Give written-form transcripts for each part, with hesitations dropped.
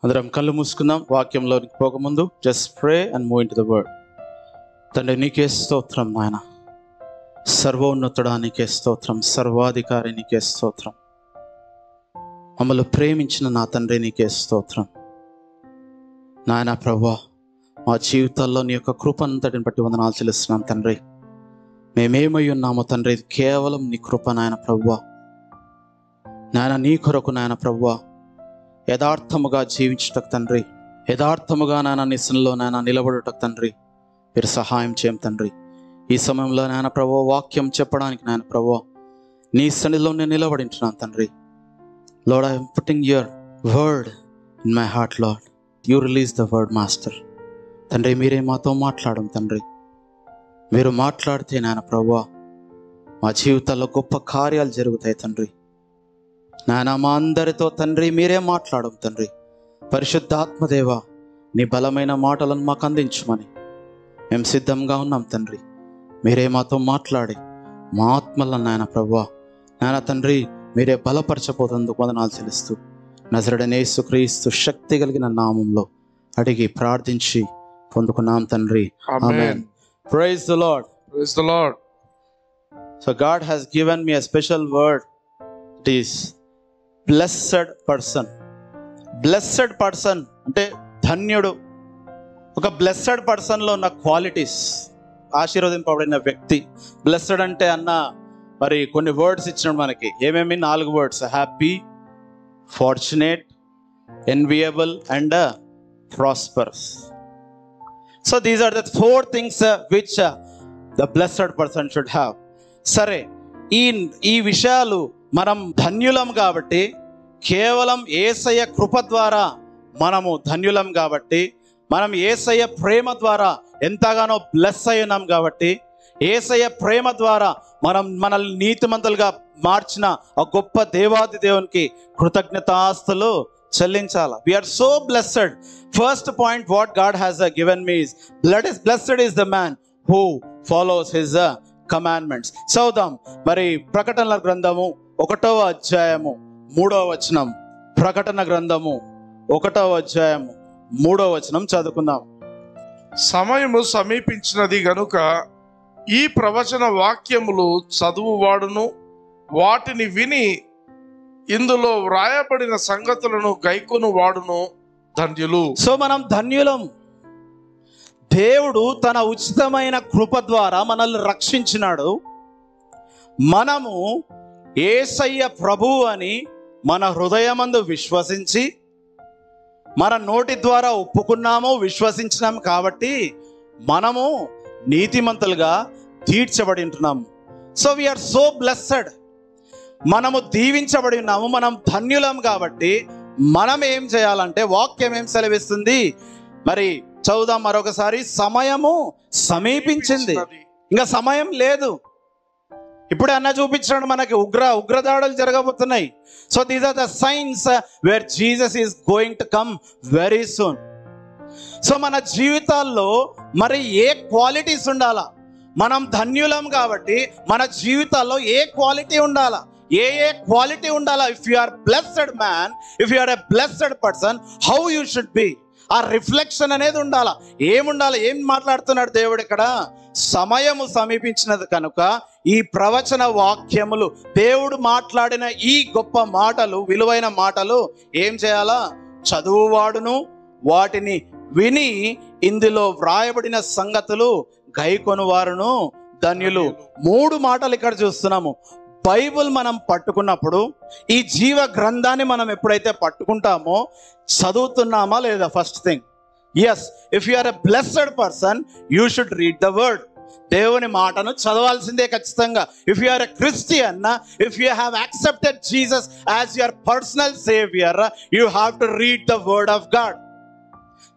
అందరం కళ్ళు మూసుకుందాం. వాక్యంలోనికి పోకముందు just pray and move into the word. తండ్రి నీకే స్తోత్రం నాయన, సర్వోన్నతుడా నీకే స్తోత్రం, సర్వాధికారి నీకే స్తోత్రం, మమ్మల్ని ప్రేమించిన నా తండ్రి నీకే స్తోత్రం నాయన. ప్రభువా, మా జీవితాల్లో నీ యొక్క కృపనంతటిని బట్టి వందనాలు చెల్లిస్తున్నాం తండ్రి. మేమేమై ఉన్నామో తండ్రి, ఇది కేవలం నీ కృప నాయన. ప్రభువా నాయన, నీ కొరకు నాయన ప్రభువా యథార్థముగా జీవించుటకు తండ్రి, యథార్థముగా నాయన నీ సన్నిధిలో నాయన నిలబడుటకు తండ్రి మీరు సహాయం చేయం తండ్రి. ఈ సమయంలో నాయన ప్రభువా వాక్యం చెప్పడానికి నాయన ప్రభువా నీ సన్నిధిలో నేను నిలబడింటున్నాను తండ్రి. Lord, I'm putting your word in my heart lord. You release the word master. తండ్రి మీరే మాతో మాట్లాడడం తండ్రి. మీరు మాట్లాడితే నాయన ప్రభువా మా జీవితాల్లో గొప్ప కార్యాలు జరుగుతాయి తండ్రి. నాయన మా అందరితో తండ్రి మీరే మాట్లాడడం తండ్రి. పరిశుద్ధాత్మదేవ నీ బలమైన మాటలను మాకు అందించమని మేము సిద్ధంగా ఉన్నాం తండ్రి. మీరే మాతో మాట్లాడి మా ఆత్మలను నాయన ప్రభువా నాయన తండ్రి మీరే బలపరచబోతందుకు వందనాలు చెల్లిస్తూ నజరేయుడైన యేసుక్రీస్తు శక్తి కలిగిన నామంలో అడిగి ప్రార్థించి పొందుకున్నాం తండ్రి. ఆమేన్. Praise the Lord. Praise the Lord. So God has given me a special word. It is blessed person. Blessed person అంటే ధన్యుడు. ఒక బ్లెస్సెడ్ పర్సన్లో ఉన్న క్వాలిటీస్, ఆశీర్వదింపబడిన వ్యక్తి. బ్లెస్సెడ్ అంటే అన్న మరి కొన్ని వర్డ్స్ ఇచ్చినాడు మనకి. ఏమేమి? 4 words: happy, fortunate, ఎన్వియబుల్ and prosperous. So these are the 4 things which the blessed person should have. సరే, ఈ విషయాలు మనం ధన్యులం కాబట్టి, కేవలం యేసయ్య కృప ద్వారా మనము ధన్యులం కాబట్టి, మనం యేసయ్య ప్రేమ ద్వారా ఎంతగానో బ్లెస్ అయి ఉన్నాం కాబట్టి, యేసయ్య ప్రేమ ద్వారా మనల్ని నీతిమంతులుగా మార్చిన ఆ గొప్ప దేవాది దేవునికి కృతజ్ఞతాస్తులు చెల్లించాల. We are so blessed. First point what God has given me is blessed is the man who follows his commandments. చదువుదాం మరి ప్రకటనల గ్రంథము 1వ అధ్యాయము 3వ వచనం. ప్రకటన గ్రంథము 1వ అధ్యాయము 3వ వచనం చదువుకుందాం. సమయము సమీపించినది గనుక ఈ ప్రవచన వాక్యములు చదువువాడును వాటిని విని ఇందులో వ్రాయబడిన సంగతులను గైకొను వాడును ధన్యులు. సో మనం ధన్యులం. దేవుడు తన ఉచితమైన కృప ద్వారా మనల్ని రక్షించినాడు. మనము యేసయ్య ప్రభువు అని మన హృదయమందు విశ్వసించి మన నోటి ద్వారా ఒప్పుకున్నాము, విశ్వసించినాము కాబట్టి మనము నీతిమంతులుగా తీర్చబడి ఉంటున్నాము. So we are so blessed. మనము దీవించబడి ఉన్నాము, మనం ధన్యులం కాబట్టి మనం ఏం చేయాలంటే వాక్యం ఏం సెలవిస్తుంది మరి చదువుదాం మరొకసారి. సమయము సమీపించింది, ఇంకా సమయం లేదు. ఇప్పుడే అన్న చూపించాడు మనకి ఉగ్రదాడులు జరగబోతున్నాయి. So these are the signs where Jesus is going to come very soon. So మన జీవితాల్లో మరి ఏ క్వాలిటీస్ ఉండాలా? మనం ధన్యులం కాబట్టి మన జీవితాల్లో ఏ క్వాలిటీ ఉండాలా? ఏ క్వాలిటీ ఉండాలా? If you are blessed man, if you are a blessed person, how you should be. ఆ రిఫ్లెక్షన్ అనేది ఉండాలా. ఏముండాలి? ఏం మాట్లాడుతున్నాడు దేవుడు ఇక్కడ? సమయము సమీపించినది కనుక ఈ ప్రవచన వాక్యములు, దేవుడు మాట్లాడిన ఈ గొప్ప మాటలు, విలువైన మాటలు ఏం చేయాలా? చదువువాడును వాటిని విని ఇందులో వ్రాయబడిన సంగతులు గైకొను వారును ధన్యులు. 3 మాటలు ఇక్కడ చూస్తున్నాము. బైబుల్ మనం పట్టుకున్నప్పుడు, ఈ జీవ గ్రంథాన్ని మనం ఎప్పుడైతే పట్టుకుంటామో చదువుతున్నామా లేదా? First thing, yes, if you are a blessed person you should read the word. దేవుని మాటను చదవాల్సిందే ఖచ్చితంగా. If you are a Christian, if you have accepted Jesus as your personal saviour, you have to read the word of God.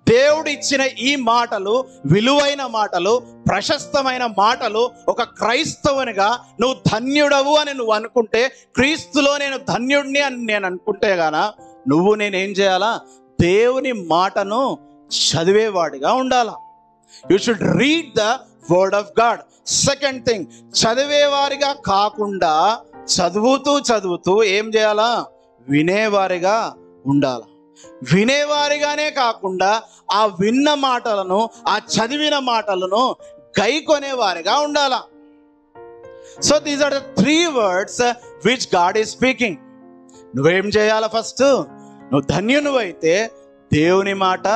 దేవుడు ఇచ్చిన ఈ మాటలు విలువైన మాటలు, ప్రశస్తమైన మాటలు. ఒక క్రైస్తవునిగా నువ్వు ధన్యుడవు అని నువ్వు అనుకుంటే, క్రీస్తులో నేను ధన్యుడిని అని నేను అనుకుంటే గాన నేనేం చేయాలా? దేవుని మాటను చదివేవాడిగా ఉండాలా. You should read the word of God. Second thing, చదివేవారిగా కాకుండా చదువుతూ ఏం చేయాలా? వినేవారిగా ఉండాలా. వినేవారిగానే కాకుండా ఆ విన్న మాటలను, ఆ చదివిన మాటలను గైకొనేవారిగా ఉండాలా. So these are the 3 words which God is speaking. నువ్వేం చేయాలా? ఫస్ట్ నువ్వు ధన్యునివైతే దేవుని మాట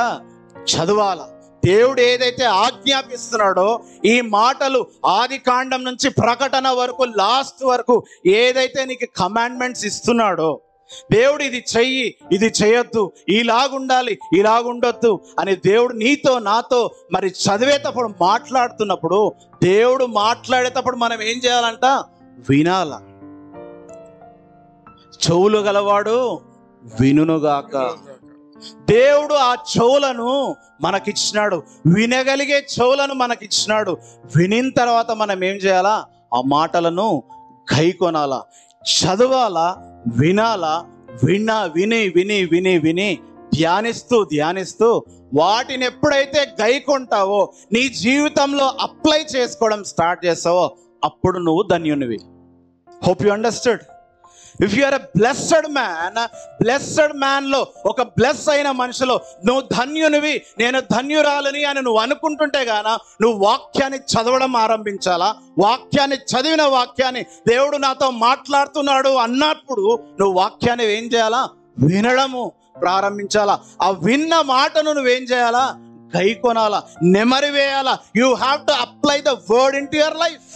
చదవాలా. దేవుడు ఏదైతే ఆజ్ఞాపిస్తున్నాడో ఈ మాటలు ఆది కాండం నుంచి ప్రకటన వరకు, లాస్ట్ వరకు ఏదైతే నీకు కమాండ్మెంట్స్ ఇస్తున్నాడో, దేవుడు ఇది చెయ్యి, ఇది చేయొద్దు, ఇలాగుండాలి, ఇలాగుండొద్దు అని దేవుడు నీతో నాతో మరి చదివేటప్పుడు, మాట్లాడుతున్నప్పుడు, దేవుడు మాట్లాడేటప్పుడు మనం ఏం చేయాలంట? వినాల. చెవులు గలవాడు వినుగాక. దేవుడు ఆ చెవులను మనకిచ్చినాడు, వినగలిగే చెవులను మనకిచ్చినాడు. వినిన తర్వాత మనం ఏం చేయాలా? ఆ మాటలను గైకొనాలా, చదవాలా, వినాలా. విని విని విని విని ధ్యానిస్తూ వాటిని ఎప్పుడైతే గైకొంటావో, నీ జీవితంలో అప్లై చేసుకోవడం స్టార్ట్ చేస్తావో, అప్పుడు నువ్వు ధన్యునివి. Hope you understood. If you are a blessed man లో, ఒక బ్లెస్ అయిన మనిషిలో నువ్వు ధన్యునివి, నేను ధన్యురాలని అని నువ్వు అనుకుంటుంటే గాన నువ్వు వాక్యాన్ని చదవడం ఆరంభించాలా. వాక్యాన్ని చదివిన వాక్యాన్ని దేవుడు నాతో మాట్లాడుతున్నాడు అన్నప్పుడు నువ్వు వాక్యాన్ని ఏం చేయాలా? వినడము ప్రారంభించాలా. ఆ విన్న మాటను నువ్వేం చేయాలా? గైకొనాలా, నెమరివేయాలా. You have to apply the word in to your life.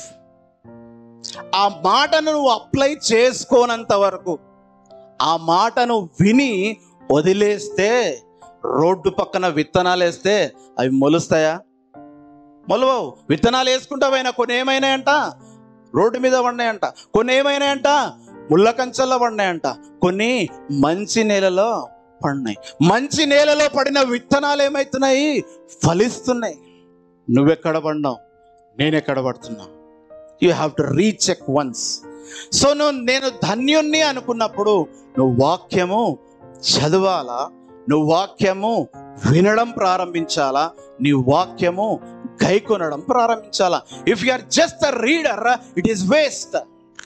ఆ మాటను నువ్వు అప్లై చేసుకోనంత వరకు, ఆ మాటను విని వదిలేస్తే, రోడ్డు పక్కన విత్తనాలు వేస్తే అవి మొలుస్తాయా? మొలవవు. విత్తనాలు వేసుకుంటావైనా కొన్ని ఏమైనాయంట? రోడ్డు మీద పడినాయంట. కొన్ని ఏమైనాయంట? ముళ్ళ కంచెల్లో పడినాయంట. కొన్ని మంచి నేలలో పడినాయి. మంచి నేలలో పడిన విత్తనాలు ఏమవుతున్నాయి? ఫలిస్తున్నాయి. నువ్వెక్కడ పడినావు? నేనెక్కడ పడుతున్నా? You have to recheck once. So నేను ధన్యుణ్ణి అనుకున్నప్పుడు నువ్వు వాక్యము చదవాలా, నువ్వు వాక్యము వినడం ప్రారంభించాలా, నీ వాక్యము గైకొనడం ప్రారంభించాలా. If you are just a reader, it is waste.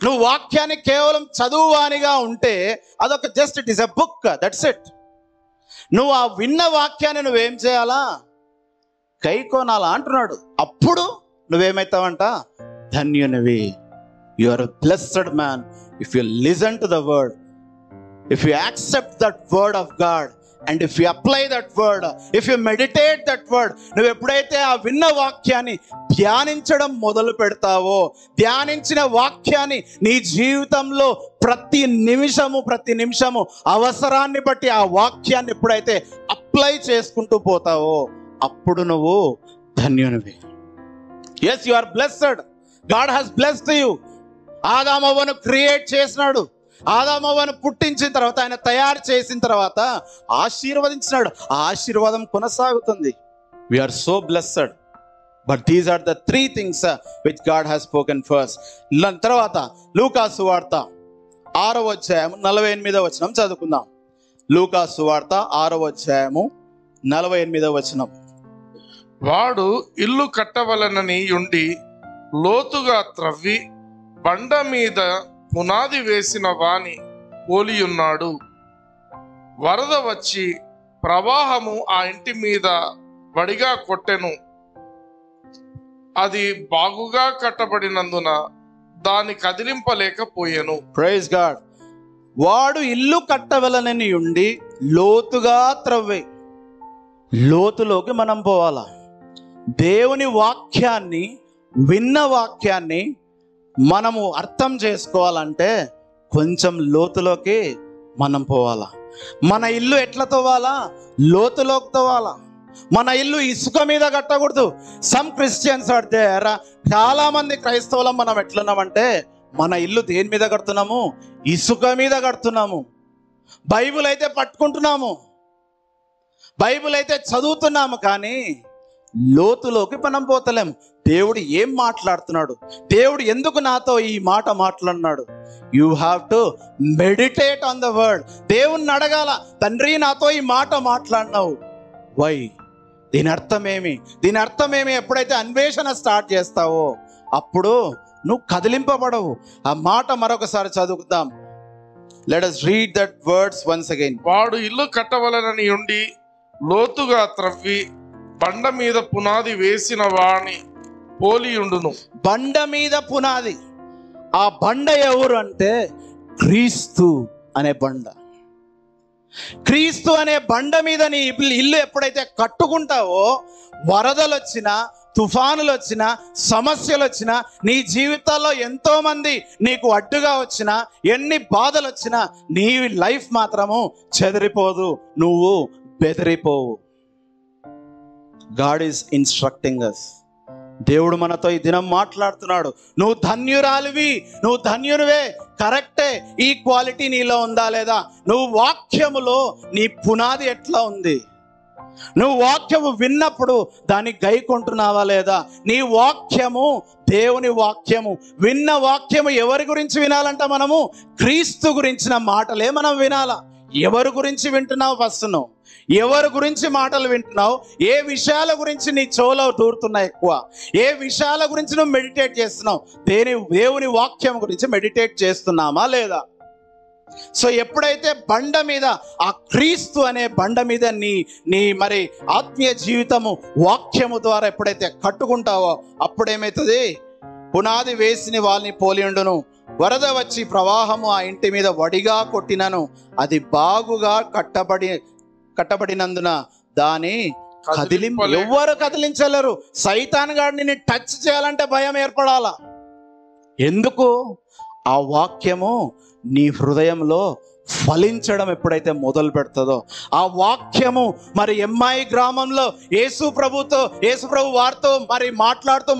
నువ్వు వాక్యాన్ని కేవలం చదువువానిగా ఉంటే అదొక just it is a book, that's it. నువ్వు ఆ విన్న వాక్యాన్ని నువ్వేం చేయాలా? గైకొనాలా అంటున్నాడు. అప్పుడు నువ్వేమవుతావంట? ధన్యునివి. You are a blessed man if you listen to the word, if you accept that word of God, and if you apply that word, if you meditate that word. నువ్వు ఎప్పుడైతే ఆ విన్న వాక్యాన్ని ధ్యానించడం మొదలు పెడతావో, ధ్యానించిన వాక్యాన్ని నీ జీవితంలో ప్రతి నిమిషము అవసరాన్ని బట్టి ఆ వాక్యాన్ని ఎప్పుడైతే అప్లై చేసుకుంటూ పోతావో, అప్పుడు నువ్వు ధన్యునివి. Yes, you are blessed. God has blessed you. ఆదామవ్వను క్రియేట్ చేసినాడు. ఆదామవ్వను పుట్టించిన తర్వాత, ఆయన తయారు చేసిన తర్వాత ఆశీర్వదించినాడు. ఆ ఆశీర్వాదం కొనసాగుతుంది. We are so blessed. But these are the 3 things which God has spoken first. తర్వాత లూకా సువార్త 6వ అధ్యాయం 48వ వచనం చదువుకుందాం. లూకా సువార్త 6వ అధ్యాయము 48వ వచనం. వాడు ఇల్లు కట్టవలనని ఉండి లోతుగా త్రవ్వి బండ మీద పునాది వేసిన వాని పోలియున్నాడు. వరద వచ్చి ప్రవాహము ఆ ఇంటి మీద వడిగా కొట్టెను. అది బాగుగా కట్టబడినందున దాన్ని కదిలింపలేకపోయెను. Praise God. వాడు ఇల్లు కట్టవలనని ఉండి లోతుగా త్రవ్వి. లోతులోకి మనం పోవాలా. దేవుని వాక్యాన్ని, విన్న వాక్యాన్ని మనము అర్థం చేసుకోవాలంటే కొంచెం లోతులోకి మనం పోవాలా. మన ఇల్లు ఎట్లా తవ్వాలా? లోతులోకి తవ్వాలా. మన ఇల్లు ఇసుక మీద కట్టకూడదు. Some Christians are there. చాలా మంది క్రైస్తవులం మనం ఎట్లున్నామంటే, మన ఇల్లు దేని మీద కడుతున్నాము? ఇసుక మీద కడుతున్నాము. బైబిల్ అయితే పట్టుకుంటున్నాము, బైబిల్ అయితే చదువుతున్నాము, కానీ లోతులోకి మనం పోతలేము. దేవుడు ఏం మాట్లాడుతున్నాడు? దేవుడు ఎందుకు నాతో ఈ మాట మాట్లాడినాడు? You have to meditate on the word. దేవుణ్ణి అడగాల, తండ్రి నాతో ఈ మాట మాట్లాడినావు, వై? దీని అర్థమేమి? దీని అర్థమేమి? ఎప్పుడైతే అన్వేషణ స్టార్ట్ చేస్తావో అప్పుడు నువ్వు కదిలింపబడవు. ఆ మాట మరొకసారి చదువుకుందాం. Let us read that words once again. వాడు ఇల్లు కట్టవలనని ఉండి లోతుగా త్రవ్వి బండ మీద పునాది వేసిన వాని పోలియుండును. బండ మీద పునాది. ఆ బండ ఎవరు అంటే క్రీస్తు అనే బండ. క్రీస్తు అనే బండ మీద నీ ఇల్లు ఎప్పుడైతే కట్టుకుంటావో, వరదలు వచ్చినా, తుఫానులు వచ్చినా, సమస్యలు వచ్చినా, నీ జీవితాల్లో ఎంతో మంది నీకు అడ్డుగా వచ్చినా, ఎన్ని బాధలు వచ్చినా, నీ లైఫ్ మాత్రము చెదిరిపోదు, నువ్వు బెదిరిపోవు. God is instructing us. దేవుడు మనతో ఈ దినం మాట్లాడుతున్నాడు. నువ్వు ధన్యురాలివి, నువ్వు ధన్యునివే, కరెక్టే. ఈ క్వాలిటీ నీలో ఉందా లేదా? నువ్వు వాక్యములో నీ పునాది ఎట్లా ఉంది? నువ్వు వాక్యము విన్నప్పుడు దాన్ని గైకొంటున్నావా లేదా? నీ వాక్యము దేవుని వాక్యము. విన్న వాక్యము ఎవరి గురించి వినాలంట? మనము క్రీస్తు గురించిన మాటలే మనం వినాలా. ఎవరి గురించి వింటున్నావు? ఫస్ట్ నువ్వు ఎవరి గురించి మాటలు వింటున్నావు? ఏ విషయాల గురించి నీ చెవులో దూరుతున్నాయి ఎక్కువ? ఏ విషయాల గురించి నువ్వు మెడిటేట్ చేస్తున్నావు? దేవుని వాక్యం గురించి మెడిటేట్ చేస్తున్నామా లేదా? సో ఎప్పుడైతే బండ మీద, ఆ క్రీస్తు అనే బండ మీద నీ మరి ఆత్మీయ జీవితము వాక్యము ద్వారా ఎప్పుడైతే కట్టుకుంటావో, అప్పుడేమవుతుంది? పునాది వేసిన వాళ్ళని పోలియుండును. వరద వచ్చి ప్రవాహము ఆ ఇంటి మీద వడిగా కొట్టినను, అది బాగుగా కట్టబడినందున దాని ఎవరు కదిలించలేరు. సైతాన్ గాడిని టచ్ చేయాలంటే భయం ఏర్పడాలా. ఎందుకు? ఆ వాక్యము నీ హృదయంలో ఫలించడం ఎప్పుడైతే మొదలు పెడుతుందో, ఆ వాక్యము మరి ఎమ్మాయి గ్రామంలో యేసు ప్రభు వారితో మరి మాట్లాడుతూ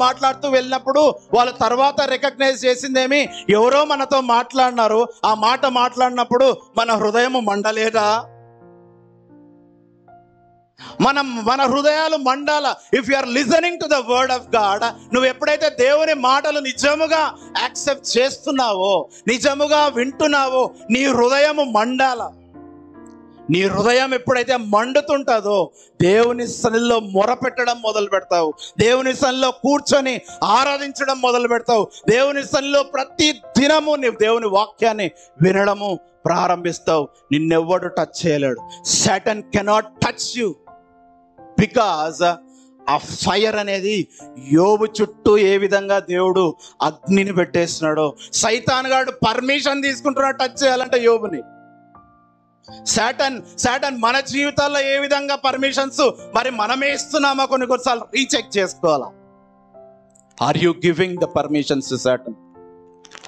వెళ్ళినప్పుడు వాళ్ళ తర్వాత రికగ్నైజ్ చేసిందేమి? ఎవరో మనతో మాట్లాడినారు. ఆ మాట మాట్లాడినప్పుడు మన హృదయము మండలేదా? మన హృదయాలు మండాల. If you are listening to the word of God, నువ్వు ఎప్పుడైతే దేవుని మాటలు నిజముగా యాక్సెప్ట్ చేస్తున్నావో, నిజముగా వింటున్నావో, నీ హృదయము మండాల. నీ హృదయం ఎప్పుడైతే మండుతుంటుందో దేవుని సన్నిధిలో మొరపెట్టడం మొదలు పెడతావు. దేవుని సన్నిధిలో కూర్చొని ఆరాధించడం మొదలు పెడతావు. దేవుని సన్నిధిలో ప్రతి దినము నీవు దేవుని వాక్యాన్ని వినడము ప్రారంభిస్తావు. నిన్నెవ్వడు టచ్ చేయలేడు. Satan cannot touch you, because ఆ ఫైర్ అనేది యోబు చుట్టూ ఏ విధంగా దేవుడు అగ్నిని పెట్టేస్తున్నాడో, సైతాన్ గాడు పర్మిషన్ తీసుకుంటున్నాడు టచ్ చేయాలంటే యోబుని. సాటన్ మన జీవితాల్లో ఏ విధంగా పర్మిషన్స్ మరి మనమే ఇస్తున్నామా? కొన్నిసార్లు రీచెక్ చేసుకోవాలా. Are you giving the permissions to Satan?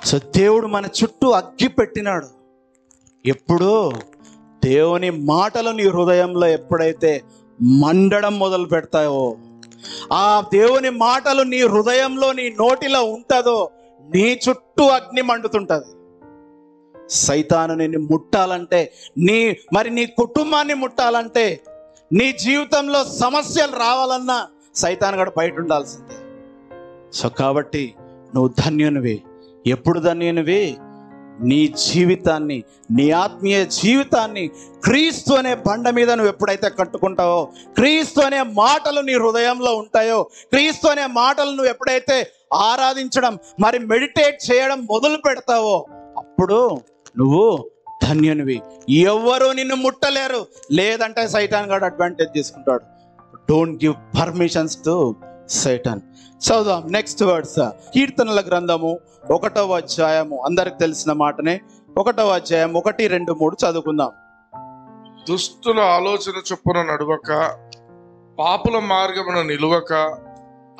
So దేవుడు మన చుట్టూ అగ్గి పెట్టినాడు. ఎప్పుడు దేవుని మాటలు నీ హృదయంలో ఎప్పుడైతే మండడం మొదలు పెడతాయో, ఆ దేవుని మాటలు నీ హృదయంలో, నీ నోటిలో ఉంటుందో, నీ చుట్టూ అగ్ని మండుతుంటది. సైతాను నిన్ను ముట్టాలంటే, నీ కుటుంబాన్ని ముట్టాలంటే, నీ జీవితంలో సమస్యలు రావాలన్నా సైతాను కూడా బయట ఉండాల్సిందే. సో కాబట్టి నువ్వు ధన్యునివి. ఎప్పుడు ధన్యునివి? నీ జీవితాన్ని, నీ ఆత్మీయ జీవితాన్ని క్రీస్తు అనే బండ మీద నువ్వు ఎప్పుడైతే కట్టుకుంటావో, క్రీస్తు అనే మాటలు నీ హృదయంలో ఉంటాయో, క్రీస్తు అనే మాటలు నువ్వు ఎప్పుడైతే ఆరాధించడం మరి మెడిటేట్ చేయడం మొదలు పెడతావో, అప్పుడు నువ్వు ధన్యునివి. ఎవ్వరూ నిన్ను ముట్టలేరు. లేదంటే సైతాన్ గాడు అడ్వాంటేజ్ తీసుకుంటాడు. డోంట్ గివ్ పర్మిషన్స్ టు సైతాన్. చదుదాం నెక్స్ట్ వర్డ్స్. కీర్తనల గ్రంథము 1వ అధ్యాయము, అందరికి తెలిసిన మాటనే, 1వ అధ్యాయం 1, 2, 3 చదువుకుందాం. దుష్టుల ఆలోచన చొప్పున నడువక, పాపుల మార్గమున నిలువక,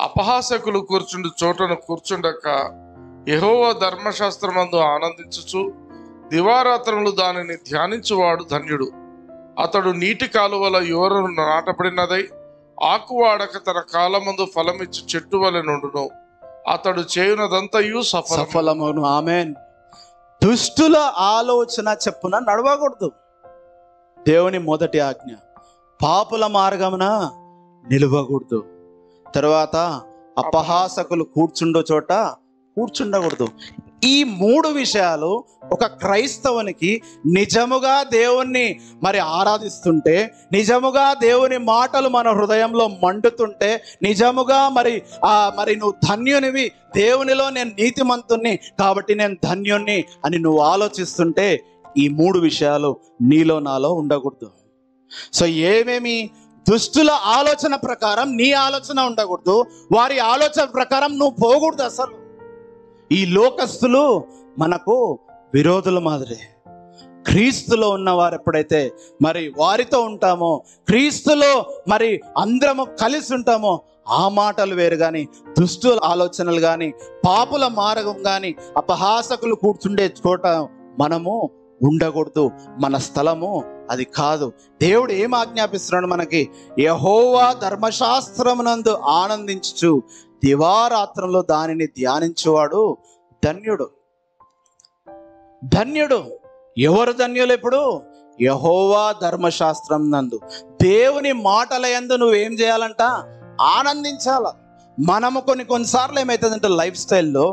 అపహాసకులు కూర్చుండు చోటను కూర్చుండక, యెహోవా ధర్మశాస్త్రమందు ఆనందించుచు దివారాత్రములు దానిని ధ్యానించువాడు ధన్యుడు. అతడు నీటి కాలువల యోరను నాటబడినదై ఆకువాడక తన కాలమందు ఫలమిచ్చు చెట్టు వలె నుండును. అతడు చేయునదంతయు సఫలమును. ఆమేన్. దుష్టుల ఆలోచన చెప్పున నడవకూడదు. దేవుని మొదటి ఆజ్ఞ. పాపుల మార్గమున నిలవకూడదు. తర్వాత అపహాసకులు కూర్చుండో చోట కూర్చుండకూడదు. ఈ 3 విషయాలు ఒక క్రైస్తవునికి నిజముగా దేవుణ్ణి మరి ఆరాధిస్తుంటే, నిజముగా దేవుని మాటలు మన హృదయంలో మండుతుంటే, నిజముగా మరి నువ్వు ధన్యునివి, దేవునిలో నేను నీతిమంతుణ్ణి కాబట్టి నేను ధన్యుణ్ణి అని నువ్వు ఆలోచిస్తుంటే, ఈ 3 విషయాలు నీలో నాలో ఉండకూడదు. సో ఏమేమి? దుష్టుల ఆలోచన ప్రకారం నీ ఆలోచన ఉండకూడదు, వారి ఆలోచన ప్రకారం నువ్వు పోకూడదు. అసలు ఈ లోకస్తులు మనకు విరోధుల మాదిరి. క్రీస్తులో ఉన్నవారు ఎప్పుడైతే మరి వారితో ఉంటామో, క్రీస్తులో మరి అందరము కలిసి ఉంటామో, ఆ మాటలు వేరు. కానీ దుష్టుల ఆలోచనలు కానీ, పాపుల మార్గం కానీ, అపహాసకులు కూర్చుండే చోట మనము ఉండకూడదు. మన స్థలము అది కాదు. దేవుడు ఏం ఆజ్ఞాపిస్తున్నాడు మనకి? యెహోవా ధర్మశాస్త్రమునందు ఆనందించుచు దివారాత్రంలో దానిని ధ్యానించువాడు ధన్యుడు. ధన్యుడు. ఎవరు ధన్యులు? ఇప్పుడు యెహోవా ధర్మశాస్త్రం నందు, దేవుని మాటల యందు నువ్వేం చేయాలంట? ఆనందించాల. మనము కొన్నిసార్లు ఏమవుతుందంటే లైఫ్ స్టైల్లో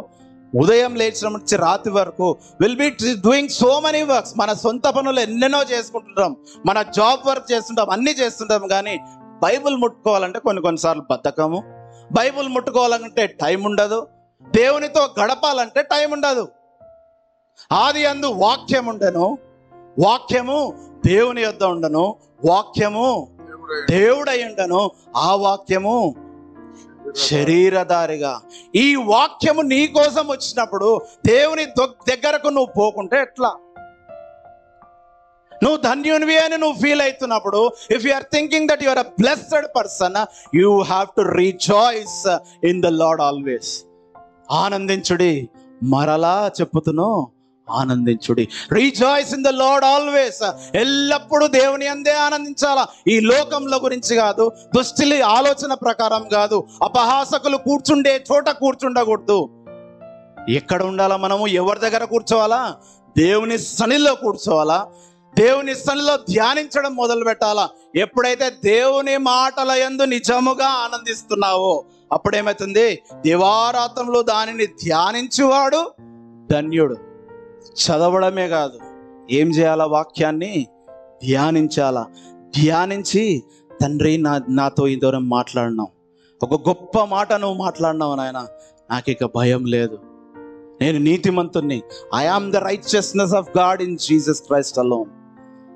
ఉదయం లేచిన నుంచి రాత్రి వరకు will be doing so many works. మన సొంత పనులు ఎన్నెన్నో చేసుకుంటుంటాం, మన జాబ్ వర్క్ చేస్తుంటాం, అన్నీ చేస్తుంటాం. కానీ బైబిల్ ముట్టుకోవాలంటే కొన్నిసార్లు బద్ధకము, బైబిల్ ముట్టుకోవాలంటే టైం ఉండదు, దేవునితో గడపాలంటే టైం ఉండదు. ఆది అందు వాక్యం ఉండను, వాక్యము దేవుని యొద్ద ఉండను, వాక్యము దేవుడై ఉండను, ఆ వాక్యము శరీరధారిగా. ఈ వాక్యము నీ కోసం వచ్చినప్పుడు దేవుని దగ్గరకు నువ్వు పోకుంటే ఎట్లా? నువ్వు ధన్యునివి అని నువ్వు ఫీల్ అవుతున్నప్పుడు, if you are thinking that you are a blessed person, you have to rejoice in the Lord always. ఆనందించుడి, మరలా చెప్పుతును ఆనందించుడి. Rejoice in the Lord always. ఎల్లప్పుడూ దేవుని అందే ఆనందించాలా. ఈ లోకంలో గురించి కాదు, దుష్టుల ఆలోచన ప్రకారం కాదు, అపహాసకులు కూర్చుండే చోట కూర్చుండకూడదు. ఎక్కడ ఉండాలా మనము? ఎవరి దగ్గర కూర్చోవాలా? దేవుని సన్నిధిలో కూర్చోవాలా. దేవుని సన్నిధిలో ధ్యానించడం మొదలు పెట్టాలా. ఎప్పుడైతే దేవుని మాటల యందు నిజముగా ఆనందిస్తున్నావో అప్పుడేమవుతుంది? దివారాత్రంలో దానిని ధ్యానించువాడు ధన్యుడు. చదవడమే కాదు, ఏం చేయాలా? వాక్యాన్ని ధ్యానించాలా. ధ్యానించి తండ్రి నాతో ఈ దూరం మాట్లాడినావు, ఒక గొప్ప మాట నువ్వు మాట్లాడినావు నాయన, నాకు ఇక భయం లేదు, నేను నీతిమంతుణ్ణి. I am the righteousness of God in Jesus Christ alone.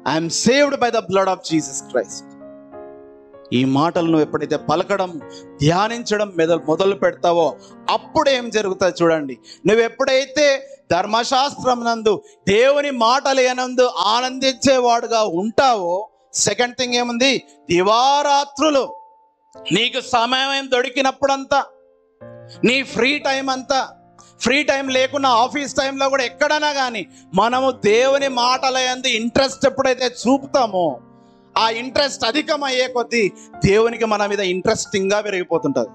I am saved by the blood of Jesus Christ. ఈ మాటలు నువ్వు ఎప్పుడైతే పలకడం, ధ్యానించడం మొదలు పెడతావో అప్పుడు ఏం జరుగుతుంది చూడండి. నువ్వు ఎప్పుడైతే ధర్మశాస్త్రం నందు, దేవుని మాటలు ఏనందు ఆనందించేవాడుగా ఉంటావో, సెకండ్ థింగ్ ఏముంది? దివారాత్రులు నీకు సమయం దొరికినప్పుడంతా, నీ ఫ్రీ టైం అంతా, ఫ్రీ టైం లేకున్నా ఆఫీస్ టైంలో కూడా ఎక్కడైనా కానీ మనము దేవుని మాటల యందు ఇంట్రెస్ట్ ఎప్పుడైతే చూపుతామో, ఆ ఇంట్రెస్ట్ అధికమయ్యే కొద్దీ దేవునికి మన మీద ఇంట్రెస్టింగ్గా పెరిగిపోతుంటుంది.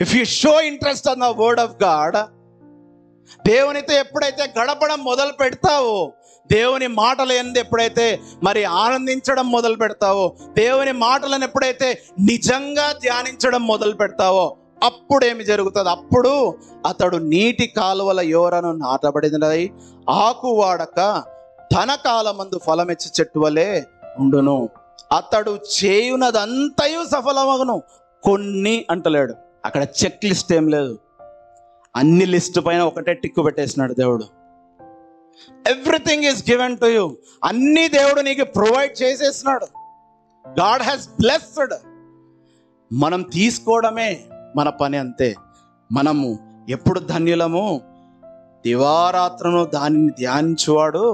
If you show interest on the word of God, దేవునితో ఎప్పుడైతే గడపడం మొదలు పెడతావో, దేవుని మాటలు యందు ఎప్పుడైతే మరి ఆనందించడం మొదలు పెడతావో, దేవుని మాటలను ఎప్పుడైతే నిజంగా ధ్యానించడం మొదలు పెడతావో అప్పుడు ఏమి జరుగుతుంది? అప్పుడు అతడు నీటి కాలువల యోరను నాటబడినదై ఆకు వాడక తన కాలమందు ఫలమిచ్చి చెట్టు వలె ఉండును. అతడు చేయునదంతయు సఫలమగును. కొన్ని అంటలేడు అక్కడ, చెక్ లిస్ట్ ఏం లేదు. అన్ని లిస్టు పైన ఒకటే టిక్కు పెట్టేసినాడు దేవుడు. Everything is given to you. అన్ని దేవుడు నీకు ప్రొవైడ్ చేసేసినాడు. God has blessed. మనం తీసుకోవడమే మన పని అంతే. మనము ఎప్పుడు ధన్యులము? దివారాత్రము దానిని ధ్యానించువాడు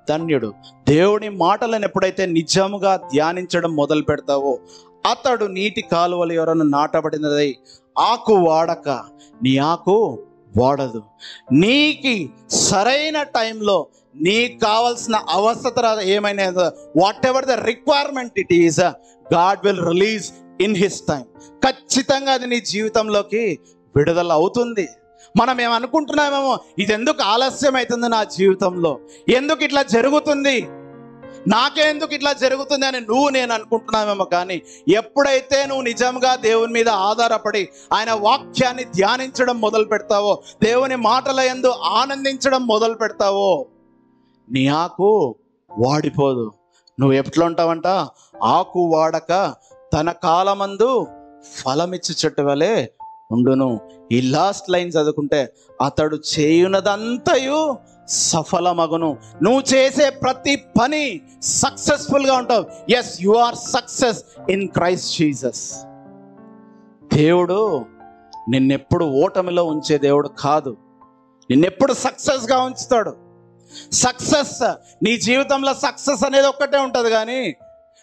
ధన్యుడు. దేవుని మాటలను ఎప్పుడైతే నిజముగా ధ్యానించడం మొదలు పెడతావో అతడు నీటి కాలువలు ఎవరన్నా నాటబడినదై ఆకు వాడక, నీ ఆకు వాడదు. నీకు సరైన టైంలో నీకు కావాల్సిన అవసరత ఏమైనా, what ever the requirement it is, God will release in his time. ఖచ్చితంగా అది నీ జీవితంలోకి విడుదల అవుతుంది. మనం ఏమనుకుంటున్నామేమో, ఇది ఎందుకు ఆలస్యం అవుతుంది నా జీవితంలో, ఎందుకు ఇట్లా జరుగుతుంది, నాకే ఎందుకు ఇట్లా జరుగుతుంది అని నేను అనుకుంటున్నామేమో. కానీ ఎప్పుడైతే నువ్వు నిజంగా దేవుని మీద ఆధారపడి ఆయన వాక్యాన్ని ధ్యానించడం మొదలు పెడతావో, దేవుని మాటల యందు ఆనందించడం మొదలు పెడతావో, నీ ఆకు వాడిపోదు. నువ్వు ఎట్లా ఉంటావంట? ఆకు వాడక తన కాలమందు ఫలమిచ్చు చెట్టు వలె ఉండును. ఈ లాస్ట్ లైన్ చదువుకుంటే, అతడు చేయునదంతయు సఫలమగును. నువ్వు చేసే ప్రతి పని సక్సెస్ఫుల్గా ఉంటావు. Yes, you are success in Christ Jesus. దేవుడు నిన్నెప్పుడు ఓటమిలో ఉంచే దేవుడు కాదు, నిన్నెప్పుడు సక్సెస్గా ఉంచుతాడు. సక్సెస్, నీ జీవితంలో సక్సెస్ అనేది ఒక్కటే ఉంటుంది కానీ,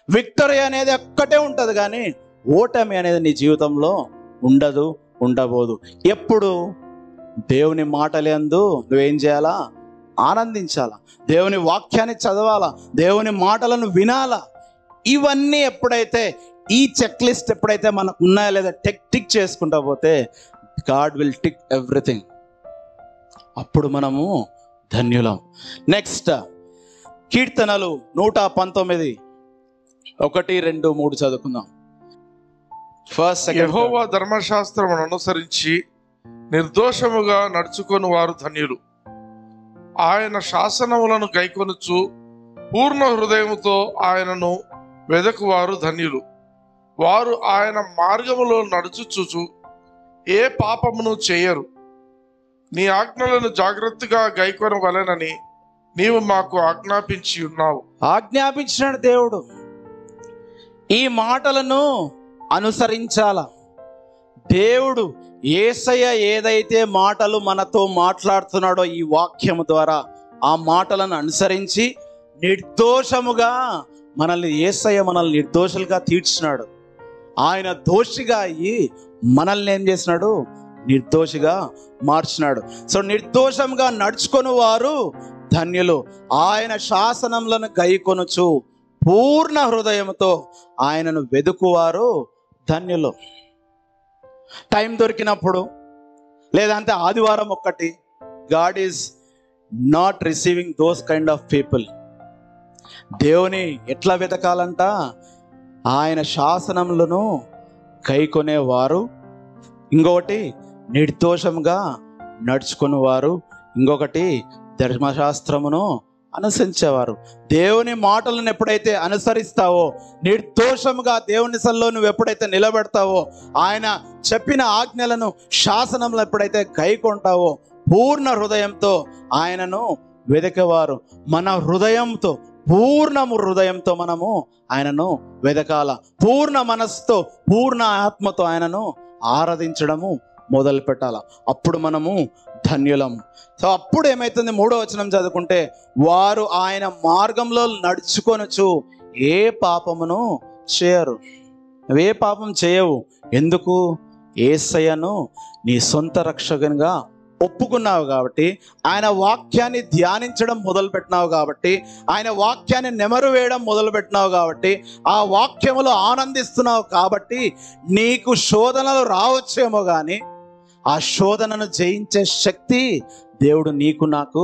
విక్టరీ అనేది ఒక్కటే ఉంటుంది కానీ, ఓటమి అనేది నీ జీవితంలో ఉండదు, ఉండబోదు. ఎప్పుడు దేవుని మాటలందు నువ్వేం చేయాలా? ఆనందించాలా, దేవుని వాక్యాన్ని చదవాలా, దేవుని మాటలను వినాలా. ఇవన్నీ ఎప్పుడైతే, ఈ చెక్ లిస్ట్ ఎప్పుడైతే మనకు ఉన్నాయా లేదా టిక్ చేసుకుంటా పోతే, గాడ్ విల్ టిక్ ఎవ్రీథింగ్. అప్పుడు మనము ధన్యులం. నెక్స్ట్, కీర్తనలు 119 1, 2, 3 చదువుకుందాం. యెహోవా ధర్మశాస్త్రమును అనుసరించి నిర్దోషముగా నడుచుకొని వారు ధన్యులు. ఆయన శాసనములను గైకొనుచు పూర్ణ హృదయముతో ఆయనను వెదకువారు ధన్యులు. వారు ఆయన మార్గములో నడుచుచు ఏ పాపమును చేయరు. నీ ఆజ్ఞలను జాగ్రత్తగా గైకొనవలెనని నీవు మాకు ఆజ్ఞాపించి ఉన్నావు. ఆజ్ఞాపించినాడు దేవుడు. ఈ మాటలను అనుసరించాల. దేవుడు యేసయ్య ఏదైతే మాటలు మనతో మాట్లాడుతున్నాడో ఈ వాక్యము ద్వారా, ఆ మాటలను అనుసరించి నిర్దోషముగా యేసయ్య మనల్ని నిర్దోషులుగా తీర్చినాడు. ఆయన దోషిగా అయ్యి మనల్ని ఏం చేసినాడు? నిర్దోషిగా మార్చినాడు. సో నిర్దోషంగా నడుచుకొని వారు ధన్యులు. ఆయన శాసనములను గైకొనుచు పూర్ణ హృదయంతో ఆయనను వెదుకువారు ధన్యులు. టైం దొరికినప్పుడు, లేదంటే ఆదివారం ఒక్కటి, God is not receiving those kind of people. దేవుని ఎట్లా వెతకాలంట? ఆయన శాసనములను గైకొనేవారు, ఇంకొకటి నిర్దోషంగా నడుచుకునేవారు, ఇంకొకటి ధర్మశాస్త్రమును అనుసరించేవారు. దేవుని మాటలను ఎప్పుడైతే అనుసరిస్తావో, నిర్దోషముగా దేవుని సన్నిధిలో నువ్వు ఎప్పుడైతే నిలబెడతావో, ఆయన చెప్పిన ఆజ్ఞలను, శాసనములు ఎప్పుడైతే గైకొంటావో, పూర్ణ హృదయంతో ఆయనను వెదకేవారు. మన హృదయంతో, పూర్ణ హృదయంతో మనము ఆయనను వెదకాల. పూర్ణ మనస్సుతో, పూర్ణ ఆత్మతో ఆయనను ఆరాధించడము మొదలు పెట్టాల. అప్పుడు మనము ధన్యులము. సో అప్పుడు ఏమవుతుంది? 3వ వచనం చదువుకుంటే, వారు ఆయన మార్గంలో నడుచుకొనుచు ఏ పాపమును చేయరు. నువ్వే పాపం చేయవు. ఎందుకు? యేసయ్యను నీ సొంత రక్షకునిగా ఒప్పుకున్నావు కాబట్టి, ఆయన వాక్యాన్ని ధ్యానించడం మొదలుపెట్టినావు కాబట్టి, ఆయన వాక్యాన్ని నెమరు వేయడం మొదలుపెట్టినావు కాబట్టి, ఆ వాక్యములో ఆనందిస్తున్నావు కాబట్టి, నీకు శోధనలు రావచ్చేమో కానీ ఆ శోధనను జయించే శక్తి దేవుడు నీకు నాకు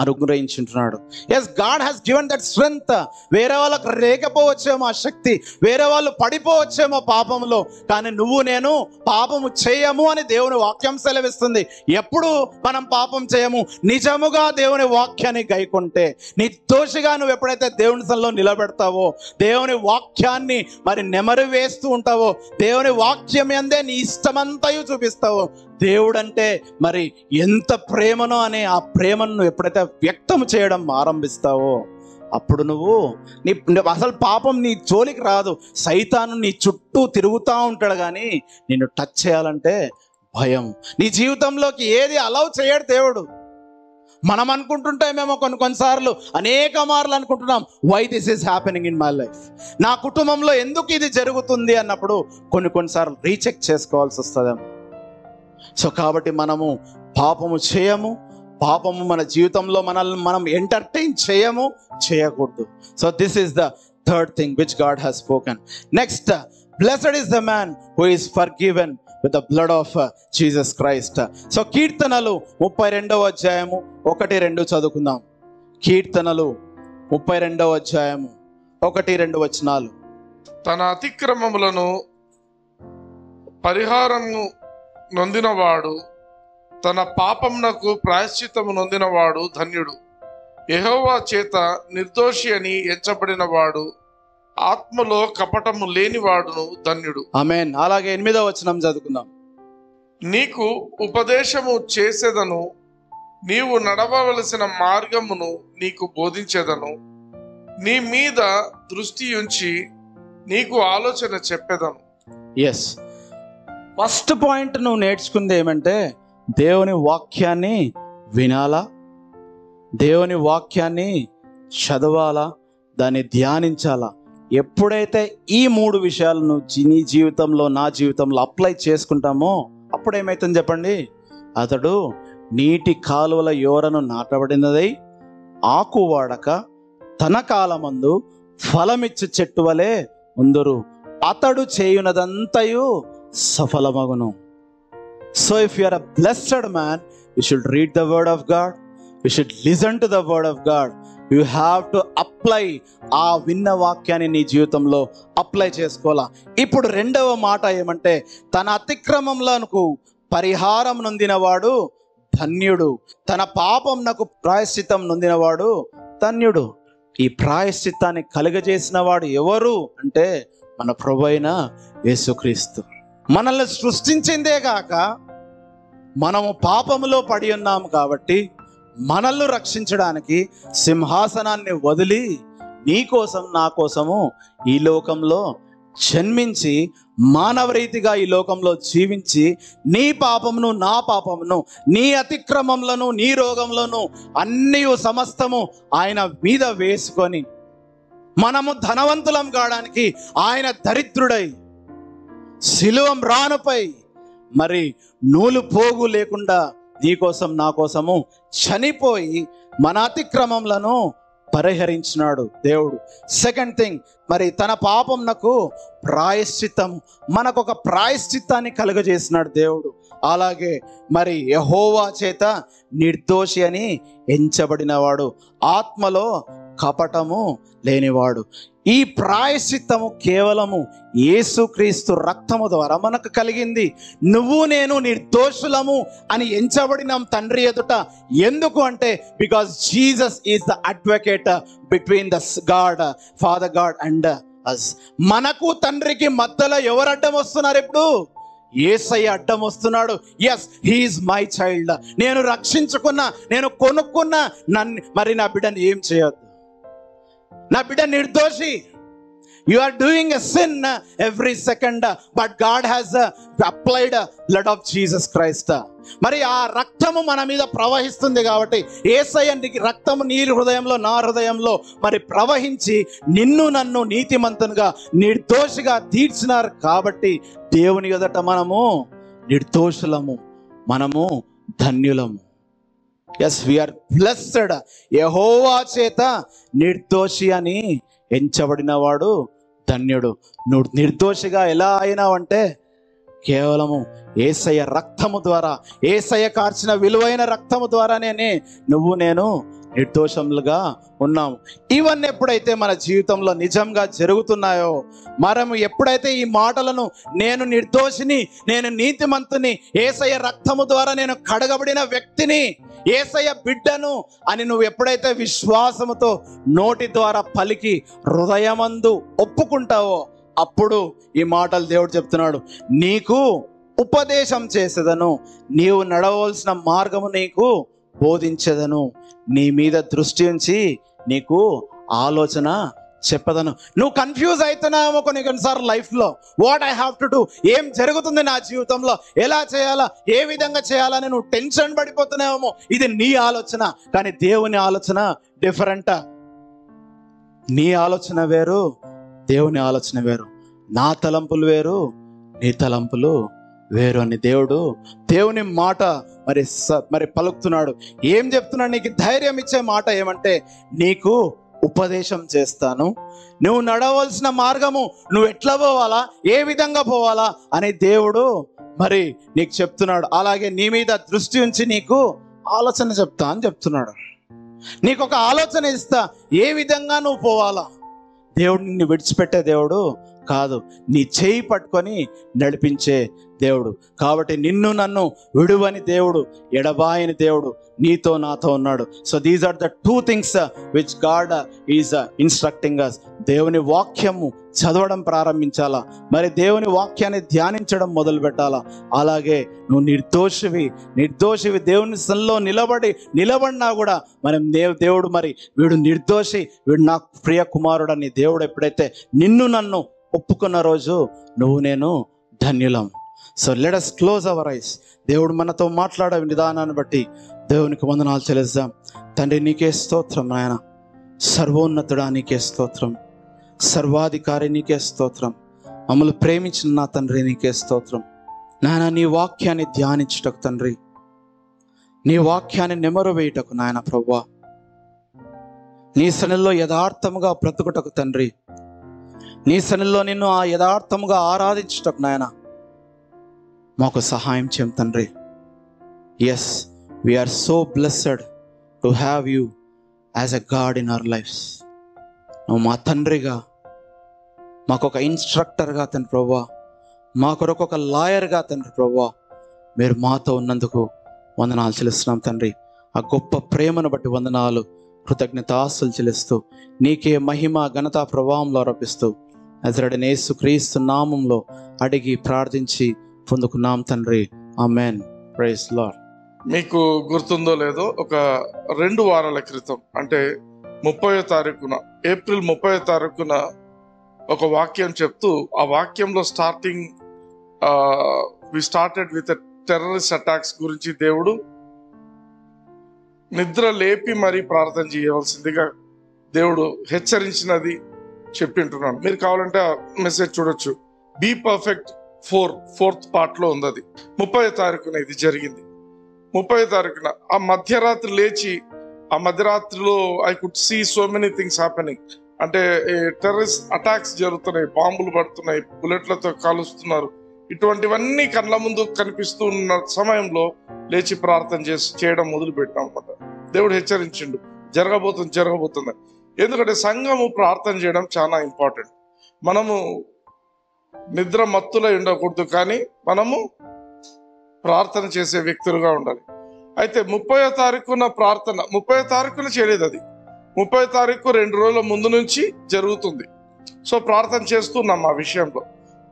అనుగ్రహించుంటున్నాడు. Yes, God has given that strength. వేరే వాళ్ళకు లేకపోవచ్చేమో ఆ శక్తి, వేరే వాళ్ళు పడిపోవచ్చేమో పాపంలో, కానీ నువ్వు నేను పాపము చేయము అని దేవుని వాక్యం సెలవిస్తుంది. ఎప్పుడు మనం పాపం చేయము? నిజముగా దేవుని వాక్యాన్ని గైకొంటే, నిర్దోషిగా నువ్వు ఎప్పుడైతే దేవుని సన్నిధిలో నిలబెడతావో, దేవుని వాక్యాన్ని మరి నెమరు వేస్తూ ఉంటావో, దేవుని వాక్యం యందే నీ ఇష్టమంతయు చూపిస్తావో, దేవుడంటే మరి ఎంత ప్రేమనో అనే ఆ ప్రేమను నువ్వు ఎప్పుడైతే వ్యక్తం చేయడం ఆరంభిస్తావో, అప్పుడు నువ్వు అసలు పాపం నీ జోలికి రాదు. సైతాను నీ చుట్టూ తిరుగుతూ ఉంటాడు కానీ నిన్ను టచ్ చేయాలంటే భయం. నీ జీవితంలోకి ఏది అలౌ చేయడు దేవుడు. మనం అనుకుంటుంటామేమో కొన్నిసార్లు, అనేక మార్లు అనుకుంటున్నాం, why this is happening in my life, నా కుటుంబంలో ఎందుకు ఇది జరుగుతుంది అన్నప్పుడు కొన్నిసార్లు రీచెక్ చేసుకోవాల్సి వస్తుందేమో. సో కాబట్టి మనము పాపము చేయము, పాపము మన జీవితంలో మనల్ని మనం ఎంటర్టైన్ చేయకూడదు. So this is the third thing which God has spoken. Next, blessed is the man who is forgiven with the blood of Jesus Christ. So కీర్తనలు 32వ అధ్యాయము 1, 2 చదువుకుందాం. కీర్తనలు 32వ అధ్యాయము 1, 2 వచనాలు. తన అతిక్రమములను పరిహారము నొందినవాడు, తన పాపమునకు ప్రాయశ్చిత్తము నొందినవాడు ధన్యుడు. యెహోవా చేత నిర్దోషి అని ఎంచబడిన వాడు, ఆత్మలో కపటము లేనివాడును ధన్యుడు. ఆమేన్. అలాగే 8వ వచనం చదువుకుందాం. నీకు ఉపదేశము చేసేదను, నీవు నడవవలసిన మార్గమును నీకు బోధించెదను. నీ మీద దృష్టి ఉంచి నీకు ఆలోచన చెప్పెదను. ఎస్, ఫస్ట్ పాయింట్ నువ్వు నేర్చుకుంది ఏమంటే దేవుని వాక్యాన్ని వినాలా, దేవుని వాక్యాన్ని చదవాలా, దాన్ని ధ్యానించాలా. ఎప్పుడైతే ఈ 3 విషయాలను నీ జీవితంలో నా జీవితంలో అప్లై చేసుకుంటామో అప్పుడు ఏమవుతుంది చెప్పండి? అతడు నీటి కాలువల యోరను నాటబడినదై ఆకు వాడక తన కాలమందు ఫలమిచ్చు చెట్టు వలె ఉందురు, అతడు చేయునదంతయు సఫలమగును. So if you are a blessed man, you should read the word of God, you should listen to the word of God. You have to apply. ఆ విన్న వాక్యాన్ని నీ జీవితంలో అప్లై చేసుకోవాలా. ఇప్పుడు 2వ మాట ఏమంటే తన అతిక్రమంలకు పరిహారం నొందినవాడు ధన్యుడు, తన పాపంనకు ప్రాయశ్చిత్తం నొందినవాడు ధన్యుడు. ఈ ప్రాయశ్చిత్తాన్ని కలుగజేసిన వాడు ఎవరు అంటే మన ప్రభువైన యేసుక్రీస్తు. మనల్ని సృష్టించిందే గాక మనము పాపములో పడి ఉన్నాము కాబట్టి మనల్ని రక్షించడానికి సింహాసనాన్ని వదిలి నీ కోసం నా కోసము ఈ లోకంలో జన్మించి మానవ రీతిగా ఈ లోకంలో జీవించి నీ పాపమును నా పాపమును నీ అతిక్రమంలోను నీ రోగంలోను అన్నీ సమస్తము ఆయన మీద వేసుకొని మనము ధనవంతులం కావడానికి ఆయన దరిద్రుడై శిలువ మ్రానుపై మరి నూలు పోగు లేకుండా నీ కోసం నా కోసము చనిపోయి మన అతిక్రమంలను పరిహరించినాడు దేవుడు. సెకండ్ థింగ్, మరి తన పాపంనకు ప్రాయశ్చిత్తము, మనకొక ప్రాయశ్చిత్తాన్ని కలుగజేసినాడు దేవుడు. అలాగే మరి యెహోవా చేత నిర్దోషి అని ఎంచబడినవాడు, ఆత్మలో కపటము లేనివాడు. ఈ ప్రాయశ్చిత్తము కేవలము యేసుక్రీస్తు రక్తము ద్వారా మనకు కలిగింది. నువ్వు నేను నిర్దోషులము అని ఎంచబడినాం తండ్రి ఎదుట. ఎందుకు అంటే because Jesus is the advocate between the God, father God and us. మనకు తండ్రికి మధ్యలో ఎవరు అడ్డం వస్తున్నారు? ఇప్పుడు యేసయ్య అడ్డం వస్తున్నాడు. Yes, he is my child. నేను రక్షించుకున్నా, నేను కొనుక్కున్నా, మరి నా బిడ్డను ఏం చేయొద్దు. నా బిడ్డ నిర్దోషి. You are doing a sin every second, but God has applied blood of Jesus Christ. మరి ఆ రక్తము మన మీద ప్రవహిస్తుంది కాబట్టి యేసయ్య రక్తము నీ హృదయంలో నా హృదయంలో మరి ప్రవహించి నిన్ను నన్ను నీతిమంతునిగా నిర్దోషిగా తీర్చినారు కాబట్టి దేవుని ఎదుట మనము నిర్దోషులము, మనము ధన్యులము. Yes, we are blessed. యెహోవా చేత నిర్దోషి అని ఎంచబడినవాడు ధన్యుడు. నువ్వు నిర్దోషిగా ఎలా అయినావంటే కేవలము యేసయ్య రక్తము ద్వారా, యేసయ్య కార్చిన విలువైన రక్తము ద్వారానే నువ్వు నేను నిర్దోషములుగా ఉన్నాము. ఇవన్నీ ఎప్పుడైతే మన జీవితంలో నిజంగా జరుగుతున్నాయో, మనము ఎప్పుడైతే ఈ మాటలను నేను నిర్దోషిని, నేను నీతిమంతుని, యేసయ్య రక్తము ద్వారా నేను కడగబడిన వ్యక్తిని, యేసయ్య బిడ్డను అని నువ్వు ఎప్పుడైతే విశ్వాసముతో నోటి ద్వారా పలికి హృదయమందు ఒప్పుకుంటావో అప్పుడు ఈ మాటలు దేవుడు చెప్తున్నాడు. నీకు ఉపదేశం చేసేదను, నీవు నడవలసిన మార్గము నీకు బోధించేదను, నీ మీద దృష్టి ఉంచి నీకు ఆలోచన చెప్పదను. నువ్వు కన్ఫ్యూజ్ అవుతున్నావేమో కొన్నిసార్లు లైఫ్లో, what I have to do, ఏం జరుగుతుంది నా జీవితంలో, ఎలా చేయాలా, ఏ విధంగా చేయాలని నువ్వు టెన్షన్ పడిపోతున్నావేమో. ఇది నీ ఆలోచన, కానీ దేవుని ఆలోచన డిఫరెంట్. నీ ఆలోచన వేరు, దేవుని ఆలోచన వేరు. నా తలంపులు వేరు, నీ తలంపులు వేరు అని దేవుని మాట మరి పలుకుతున్నాడు. ఏం చెప్తున్నాడు? నీకు ధైర్యం ఇచ్చే మాట ఏమంటే నీకు ఉపదేశం చేస్తాను, నువ్వు నడవలసిన మార్గము నువ్వు ఎట్లా పోవాలా, ఏ విధంగా పోవాలా అని దేవుడు మరి నీకు చెప్తున్నాడు. అలాగే నీ మీద దృష్టి ఉంచి నీకు ఆలోచన చెప్తా అని చెప్తున్నాడు. నీకు ఒక ఆలోచన ఇస్తా, ఏ విధంగా నువ్వు పోవాలా. దేవుడు నిన్ను విడిచిపెట్టే దేవుడు కాదు, నీ చేయి పట్టుకొని నడిపించే దేవుడు. కాబట్టి నిన్ను నన్ను విడువని దేవుడు, ఎడబాయని దేవుడు నీతో నాతో ఉన్నాడు. So these are the 2 things which God is instructing us. దేవుని వాక్యము చదవడం ప్రారంభించాలా, మరి దేవుని వాక్యాన్ని ధ్యానించడం మొదలు పెట్టాలా. అలాగే నువ్వు నిర్దోషివి దేవుని సన్నిధిలో నిలబడినా కూడా మనం దేవుడు మరి వీడు నిర్దోషి, వీడు నా ప్రియ కుమారుడు అని దేవుడు ఎప్పుడైతే నిన్ను నన్ను ఒప్పుకున్న రోజు నువ్వు నేను ధన్యులం. So let us close our eyes. దేవుడు మనతో మాట్లాడే విధానాన్ని బట్టి దేవునికి వందనాలు చెల్లిద్దాం. తండ్రి నీకే స్తోత్రం నాయన, సర్వోన్నతుడా నీకే స్తోత్రం, సర్వాధికారి నీకే స్తోత్రం, మమ్మల్ని ప్రేమించిన నా తండ్రి నీకే స్తోత్రం. నాయన నీ వాక్యాన్ని ధ్యానించుటకు తండ్రి, నీ వాక్యాన్ని నెమరు వేయుటకు నాయన ప్రభువా, నీ సన్నిధిలో యథార్థముగా బ్రతుకుటకు తండ్రి, నీ సన్నిధిలో నిన్ను యథార్థముగా ఆరాధించుటకు నాయన మాకు సహాయం చేయం తండ్రి. Yes, we are so blessed to have you as a God in our lives. నువ్వు మా తండ్రిగా, మాకు ఒక ఇన్స్ట్రక్టర్గా తండ్రి ప్రభువా, మా కొరకు ఒక లాయర్గా తండ్రి ప్రభువా మీరు మాతో ఉన్నందుకు వందనాలు చెల్లిస్తున్నాం తండ్రి. ఆ గొప్ప ప్రేమను బట్టి వందనాలు, కృతజ్ఞతాస్తులు చెల్లిస్తూ నీకే మహిమ ఘనత ప్రభావంలో ఆరోపిస్తూ నజరేయుడైన యేసుక్రీస్తు నామంలో అడిగి ప్రార్థించి పొందుకున్నాం తండ్రి. ఆమేన్. Praise Lord. మీకు గుర్తుందో లేదో, ఒక 2 వారాల క్రితం అంటే 30వ తారీఖున, ఏప్రిల్ 30వ తారీఖున ఒక వాక్యం చెప్తూ, ఆ వాక్యంలో starting we started with terrorist attacks గురించి దేవుడు నిద్ర లేపి మరీ ప్రార్థన చేయవలసిందిగా దేవుడు హెచ్చరించినది చెప్పింటున్నాను. మీరు కావాలంటే ఆ మెసేజ్ చూడొచ్చు. బీ పర్ఫెక్ట్ 4th పార్ట్లో ఉంది. అది 30వ తారీఖున ఇది జరిగింది. 30వ తారీఖున ఆ మధ్యరాత్రి లేచి, ఆ మధ్యరాత్రిలో I could see so many things happening. అంటే టెర్రరిస్ట్ అటాక్స్ జరుగుతున్నాయి, బాంబులు పడుతున్నాయి, బుల్లెట్లతో కాలుస్తున్నారు. ఇటువంటివన్నీ కళ్ళ ముందు కనిపిస్తూ ఉన్న సమయంలో లేచి ప్రార్థన చేయడం మొదలు పెట్టాం అన్నమాట. దేవుడు హెచ్చరించిండు, జరగబోతుంది. ఎందుకంటే సంఘము ప్రార్థన చేయడం చాలా ఇంపార్టెంట్. మనము నిద్ర మత్తులో ఉండకూడదు, కానీ మనము ప్రార్థన చేసే వ్యక్తులుగా ఉండాలి. అయితే 30వ తారీఖున ప్రార్థన, 30వ తారీఖున చేయలేదు, అది 30వ తారీఖు 2 రోజుల ముందు నుంచి జరుగుతుంది. సో ప్రార్థన చేస్తున్నాం ఆ విషయంలో.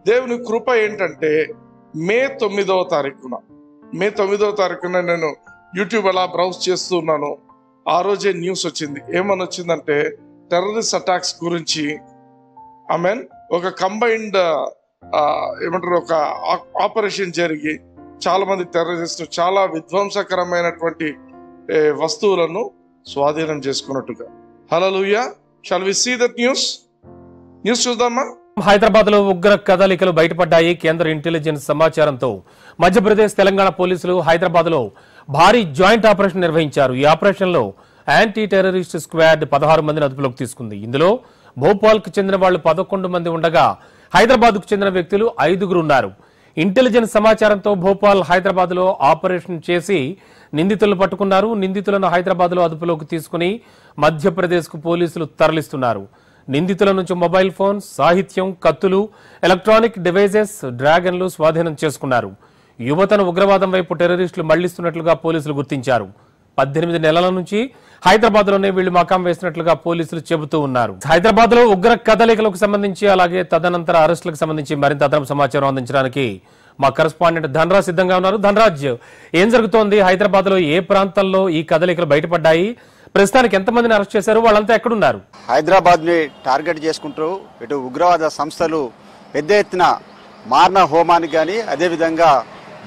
దేవుని కృప ఏంటంటే మే 9వ తారీఖున నేను యూట్యూబ్ అలా బ్రౌజ్ చేస్తున్నాను. ఆ రోజే న్యూస్ వచ్చింది. ఏమని వచ్చిందంటే టెర్రరిస్ట్ అటాక్స్ గురించి. ఆమెన్. ఒక కంబైన్డ్ ఏమంటారు, ఒక ఆపరేషన్ జరిగి చాలా మంది టెర్రరిస్టులు చాలా విధ్వంసకరమైనటువంటి వస్తువులను స్వాధీనం చేసుకున్నట్టుగా. Hallelujah. Shall we see that news చూద్దామా? హైదరాబాద్ లో ఉగ్ర కదలికలు బయటపడ్డాయి. కేంద్ర ఇంటెలిజెన్స్ సమాచారంతో మధ్యప్రదేశ్, తెలంగాణ పోలీసులు హైదరాబాద్ లో భారీ జాయింట్ ఆపరేషన్ నిర్వహించారు. ఈ ఆపరేషన్ లో యాంటీ టెర్రరిస్ట్ స్క్వాడ్ 16 మందిని అదుపులోకి తీసుకుంది. ఇందులో భోపాల్ కు చెందిన వాళ్ళు 11 మంది ఉండగా హైదరాబాద్ కు చెందిన వ్యక్తులు 5 ఉన్నారు. ఇంటెలిజెన్స్ సమాచారంతో భోపాల్, హైదరాబాద్ లో ఆపరేషన్ చేసి నిందితులను పట్టుకున్నారు. నిందితులను హైదరాబాద్ లో అదుపులోకి తీసుకుని మధ్యప్రదేశ్ కు పోలీసులు తరలిస్తున్నారు. నిందితుల నుంచి మొబైల్ ఫోన్స్, సాహిత్యం, కత్తులు, ఎలక్ట్రానిక్ డివైజెస్, డ్రాగన్లు స్వాధీనం చేసుకున్నారు. యువతను ఉగ్రవాదం వైపు టెర్రరిస్టులు మళ్లిస్తున్నట్లుగా పోలీసులు గుర్తించారు. 18 నెలల నుంచి హైదరాబాద్ లోనే వీళ్లు మకాం వేసినట్లుగా పోలీసులు చెబుతూ ఉన్నారు. హైదరాబాద్ లో ఉగ్ర కదలికలకు సంబంధించి, అలాగే తదనంతర అరెస్టులకు సంబంధించి మరింత అదనపు సమాచారం అందించడానికి మా కరెస్పాండెంట్ ధనరాజ్ సిద్ధంగా ఉన్నారు. ధనరాజ్, ఏం జరుగుతోంది? హైదరాబాద్ లో ఏ ప్రాంతాల్లో ఈ కదలికలు బయటపడ్డాయి? ప్రస్తుతానికి ఎంతమందిని అరెస్ట్ చేశారు? వాళ్ళంతా ఎక్కడున్నారు? హైదరాబాద్ ని టార్గెట్ చేసుకుంటూ ఇటు ఉగ్రవాద సంస్థలు పెద్ద ఎత్తున మారణ హోమానికి కానీ, అదేవిధంగా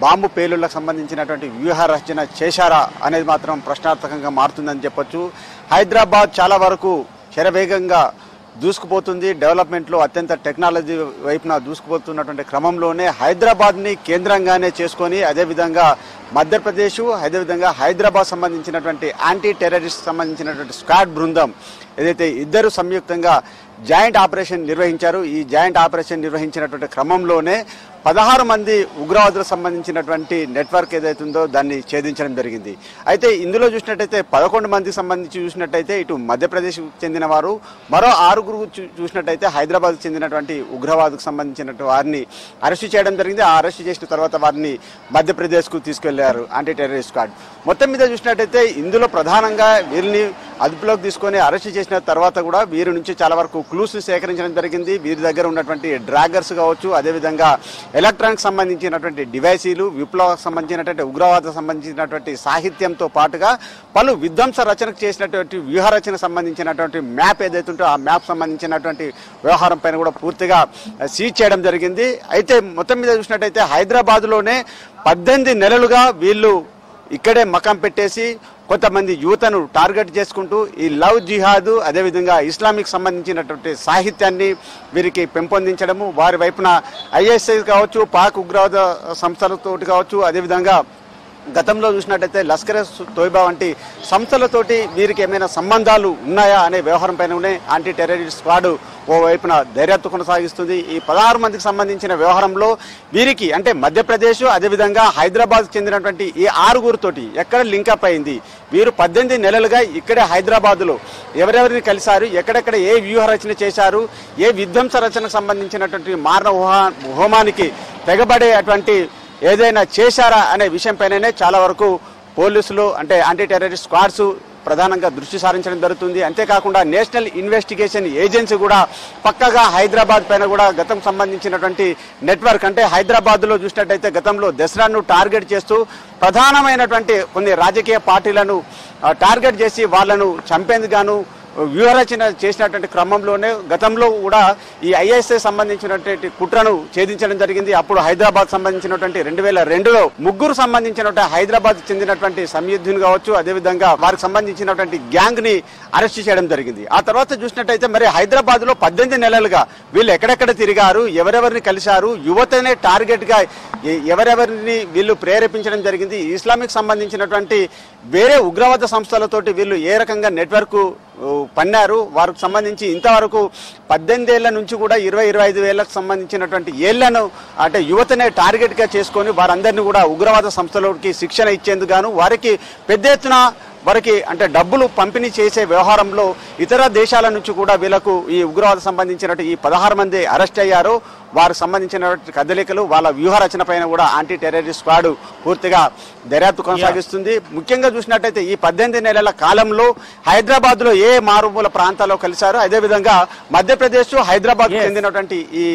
బాంబు పేలుళ్లకు సంబంధించినటువంటి వ్యూహ రచన చేశారా అనేది మాత్రం ప్రశ్నార్థకంగా మారుతుందని చెప్పొచ్చు. హైదరాబాద్ చాలా వరకు శరవేగంగా దూసుకుపోతుంది. డెవలప్మెంట్లో అత్యంత టెక్నాలజీ వైపున దూసుకుపోతున్నటువంటి క్రమంలోనే హైదరాబాద్ని కేంద్రంగానే చేసుకొని, అదేవిధంగా మధ్యప్రదేశ్, అదేవిధంగా హైదరాబాద్ సంబంధించినటువంటి యాంటీ టెర్రరిస్ట్ సంబంధించినటువంటి స్క్వాడ్ బృందం ఏదైతే ఇద్దరు సంయుక్తంగా జాయింట్ ఆపరేషన్ నిర్వహించారు. ఈ జాయింట్ ఆపరేషన్ నిర్వహించినటువంటి క్రమంలోనే 16 మంది ఉగ్రవాదులకు సంబంధించినటువంటి నెట్వర్క్ ఏదైతుందో దాన్ని ఛేదించడం జరిగింది. అయితే ఇందులో చూసినట్టయితే 11 మందికి సంబంధించి చూసినట్టయితే ఇటు మధ్యప్రదేశ్ చెందిన వారు, మరో 6 చూసినట్టయితే హైదరాబాద్కు చెందినటువంటి ఉగ్రవాదుకు సంబంధించినటువంటి వారిని అరెస్టు చేయడం జరిగింది. ఆ అరెస్టు చేసిన తర్వాత వారిని మధ్యప్రదేశ్కు తీసుకెళ్లారు యాంటీ టెర్రరిస్ట్ స్క్వాడ్. మొత్తం మీద చూసినట్టయితే ఇందులో ప్రధానంగా వీరిని అదుపులోకి తీసుకొని అరెస్ట్ చేసిన తర్వాత కూడా వీరి నుంచి చాలా వరకు క్లూస్ సేకరించడం జరిగింది. వీరి దగ్గర ఉన్నటువంటి డ్రాగర్స్ కావచ్చు, అదేవిధంగా ఎలక్ట్రానిక్ సంబంధించినటువంటి డివైసీలు, విప్లవ సంబంధించినటువంటి ఉగ్రవాద సంబంధించినటువంటి సాహిత్యంతో పాటుగా పలు విధ్వంస రచనకు చేసినటువంటి వ్యూహరచన సంబంధించినటువంటి మ్యాప్ ఏదైతే ఉంటో ఆ మ్యాప్ సంబంధించినటువంటి వ్యవహారం పైన కూడా పూర్తిగా సీజ్ చేయడం జరిగింది. అయితే మొత్తం మీద చూసినట్టయితే హైదరాబాద్లోనే 18 నెలలుగా వీళ్ళు ఇక్కడే మకాం పెట్టేసి కొంతమంది యువతను టార్గెట్ చేసుకుంటూ ఈ లవ్ జిహాద్ అదేవిధంగా ఇస్లామిక్ సంబంధించినటువంటి సాహిత్యాన్ని వీరికి పెంపొందించడము, వారి వైపున ఐఎస్ఐ కావచ్చు, పాక్ ఉగ్రవాద సంస్థలతోటి కావచ్చు, అదేవిధంగా గతంలో చూసినట్టయితే లష్కర్ తోయిబా వంటి సంస్థలతోటి వీరికి ఏమైనా సంబంధాలు ఉన్నాయా అనే వ్యవహారం పైననే యాంటీ టెర్రరిస్ట్ స్క్వాడ్ ఓ వైపున దర్యాప్తు కొనసాగిస్తుంది. ఈ 16 మందికి సంబంధించిన వ్యవహారంలో వీరికి అంటే మధ్యప్రదేశ్ అదేవిధంగా హైదరాబాద్ చెందినటువంటి ఈ 6 తోటి ఎక్కడ లింకప్ అయింది, వీరు 18 నెలలుగా ఇక్కడే హైదరాబాద్లో ఎవరెవరిని కలిశారు, ఎక్కడెక్కడ ఏ వ్యూహ రచన చేశారు, ఏ విధ్వంస రచనకు సంబంధించినటువంటి మారణ హోమానికి తెగబడేటువంటి ఏదైనా చేశారా అనే విషయం పైననే చాలా వరకు పోలీసులు అంటే యాంటీ టెర్రరిస్ట్ స్క్వాడ్స్ ప్రధానంగా దృష్టి సారించడం జరుగుతుంది. అంతేకాకుండా నేషనల్ ఇన్వెస్టిగేషన్ ఏజెన్సీ కూడా పక్కగా హైదరాబాద్ పైన కూడా గతం సంబంధించినటువంటి నెట్వర్క్ అంటే హైదరాబాద్లో చూసినట్టయితే గతంలో దసరాను టార్గెట్ చేస్తూ ప్రధానమైనటువంటి కొన్ని రాజకీయ పార్టీలను టార్గెట్ చేసి వాళ్ళను చంపేందుకు గాను వ్యూహరచన చేసినటువంటి క్రమంలోనే గతంలో కూడా ఈ ఐఎస్ఐ సంబంధించినటువంటి కుట్రను ఛేదించడం జరిగింది. అప్పుడు హైదరాబాద్ సంబంధించినటువంటి 2002లో 3 సంబంధించినటువంటి హైదరాబాద్ చెందినటువంటి సంయుద్ధులు కావచ్చు, అదేవిధంగా వారికి సంబంధించినటువంటి గ్యాంగ్ ని అరెస్ట్ చేయడం జరిగింది. ఆ తర్వాత చూసినట్టయితే మరి హైదరాబాద్ లో 18 నెలలుగా వీళ్ళు ఎక్కడెక్కడ తిరిగారు, ఎవరెవరిని కలిశారు, యువతనే టార్గెట్ గా ఎవరెవరిని వీళ్ళు ప్రేరేపించడం జరిగింది, ఇస్లామిక్ సంబంధించినటువంటి వేరే ఉగ్రవాద సంస్థలతోటి వీళ్ళు ఏ రకంగా నెట్వర్క్ పన్నారు, వారికి సంబంధించి ఇంతవరకు 18 ఏళ్ల నుంచి కూడా 20-25 ఏళ్లకు సంబంధించినటువంటి ఏళ్లను అంటే యువతనే టార్గెట్ గా చేసుకొని వారందరినీ కూడా ఉగ్రవాద సంస్థలకి శిక్షణ ఇచ్చేందుకు గాను వారికి పెద్ద ఎత్తున వారికి అంటే డబ్బులు పంపిణీ చేసే వ్యవహారంలో ఇతర దేశాల నుంచి కూడా వీళ్ళకు ఈ ఉగ్రవాద సంబంధించినట్టు ఈ 16 మంది అరెస్ట్ అయ్యారు. వారికి సంబంధించినటువంటి కదలికలు వాళ్ళ వ్యూహ రచన పైన కూడా యాంటీ టెర్రరిస్ట్ స్క్వాడ్ పూర్తిగా దర్యాప్తు కొనసాగిస్తుంది. ముఖ్యంగా చూసినట్టయితే ఈ 18 నెలల కాలంలో హైదరాబాద్ లో ఏ మారుమూల ప్రాంతాల్లో కలిశారు, అదేవిధంగా మధ్యప్రదేశ్ హైదరాబాద్ చెందినటువంటి ఈ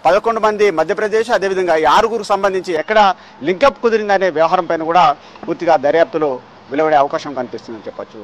11 మంది మధ్యప్రదేశ్ అదేవిధంగా ఈ 6 సంబంధించి ఎక్కడ లింకప్ కుదిరిందనే వ్యవహారం పైన కూడా పూర్తిగా దర్యాప్తులో వెలువడే అవకాశం కనిపిస్తుందని చెప్పొచ్చు.